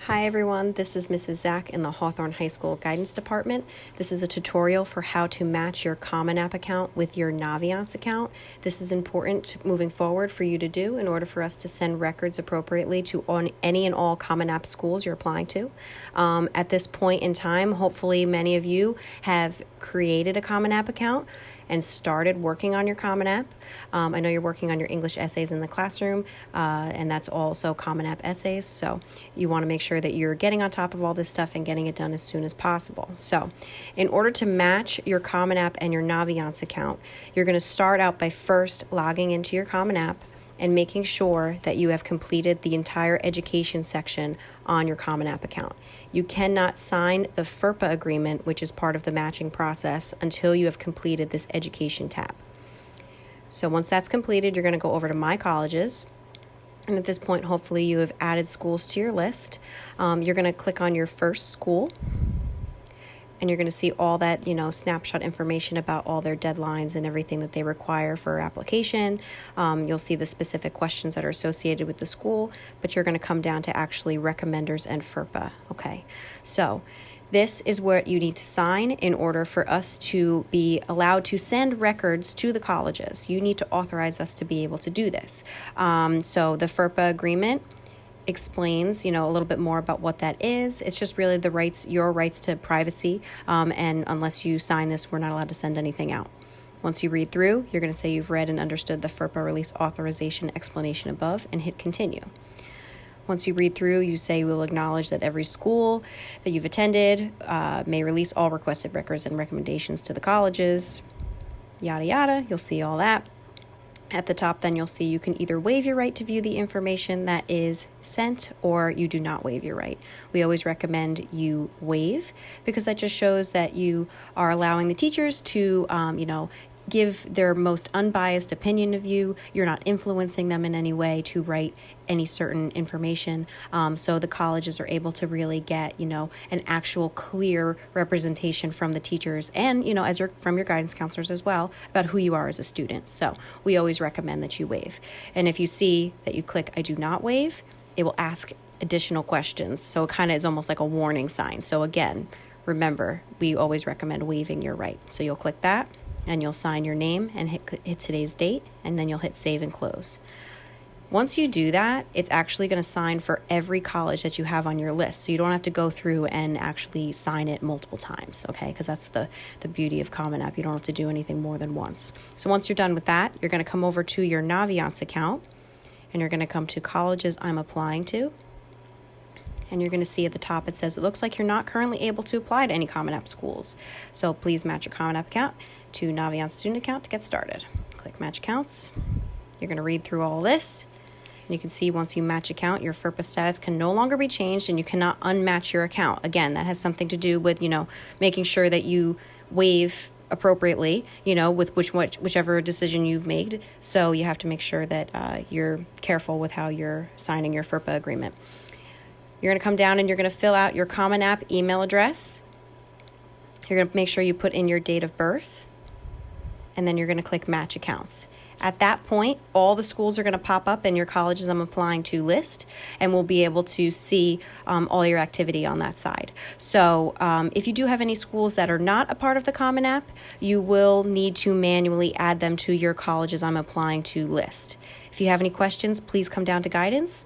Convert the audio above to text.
Hi everyone, this is Mrs. Zach in the Hawthorne High School Guidance Department. This is a tutorial for how to match your Common App account with your Naviance account. This is important moving forward for you to do in order for us to send records appropriately to any and all Common App schools you're applying to. At this point in time, hopefully many of you have created a Common App account and started working on your Common App. I know you're working on your English essays in the classroom, and that's also Common App essays, so you want to make sure that you're getting on top of all this stuff and getting it done as soon as possible. So in order to match your Common App and your Naviance account, you're going to start out by first logging into your Common App and making sure that you have completed the entire education section on your Common App account. You cannot sign the FERPA agreement, which is part of the matching process, until you have completed this education tab. So once that's completed, you're going to go over to My Colleges. And at this point, hopefully you have added schools to your list. You're going to click on your first school, and you're going to see all that, snapshot information about all their deadlines and everything that they require for application. You'll see the specific questions that are associated with the school, but you're going to come down to actually recommenders and FERPA. Okay, so this is what you need to sign in order for us to be allowed to send records to the colleges. You need to authorize us to be able to do this. So the FERPA agreement explains, a little bit more about what that is. It's just really your rights to privacy, and unless you sign this, we're not allowed to send anything out. Once you read through, you're going to say you've read and understood the FERPA release authorization explanation above and hit continue. Once you read through, you say we'll acknowledge that every school that you've attended may release all requested records and recommendations to the colleges, yada yada. You'll see all that. At the top, then you'll see you can either waive your right to view the information that is sent, or you do not waive your right. We always recommend you waive, because that just shows that you are allowing the teachers to, give their most unbiased opinion of you. You're not influencing them in any way to write any certain information. So the colleges are able to really get, an actual clear representation from the teachers and, from your guidance counselors as well, about who you are as a student. So we always recommend that you waive. And if you see that you click I do not waive, it will ask additional questions. So it kind of is almost like a warning sign. So again, remember, we always recommend waiving your right. So you'll click that, and you'll sign your name and hit today's date, and then you'll hit save and close. Once you do that, it's actually going to sign for every college that you have on your list. So you don't have to go through and actually sign it multiple times, okay? Because that's the beauty of Common App. You don't have to do anything more than once. So once you're done with that, you're going to come over to your Naviance account, and you're going to come to colleges I'm applying to. And you're going to see at the top it says it looks like you're not currently able to apply to any Common App schools. So please match your Common App account to Naviance student account to get started. Click Match Accounts. You're going to read through all this. And you can see once you match account, your FERPA status can no longer be changed, and you cannot unmatch your account. Again, that has something to do with, making sure that you waive appropriately, with whichever decision you've made. So you have to make sure that you're careful with how you're signing your FERPA agreement. You're going to come down and you're going to fill out your Common App email address. You're going to make sure you put in your date of birth, and then you're going to click Match Accounts. At that point, all the schools are going to pop up in your colleges I'm applying to list, and we'll be able to see all your activity on that side. So if you do have any schools that are not a part of the Common App, you will need to manually add them to your colleges I'm applying to list. If you have any questions, please come down to guidance.